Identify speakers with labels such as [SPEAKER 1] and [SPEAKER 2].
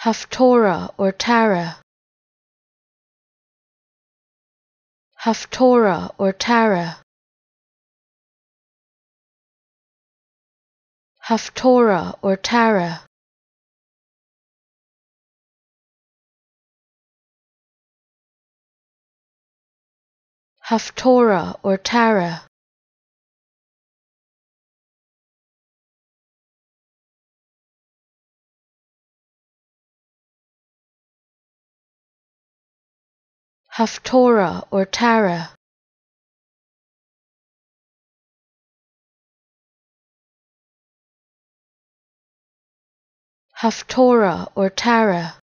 [SPEAKER 1] Haftorah or Tara. Haftorah or Tara. Haftorah or Tara. Haftorah or Tara. Haftorah or Tara. Haftorah or Tara.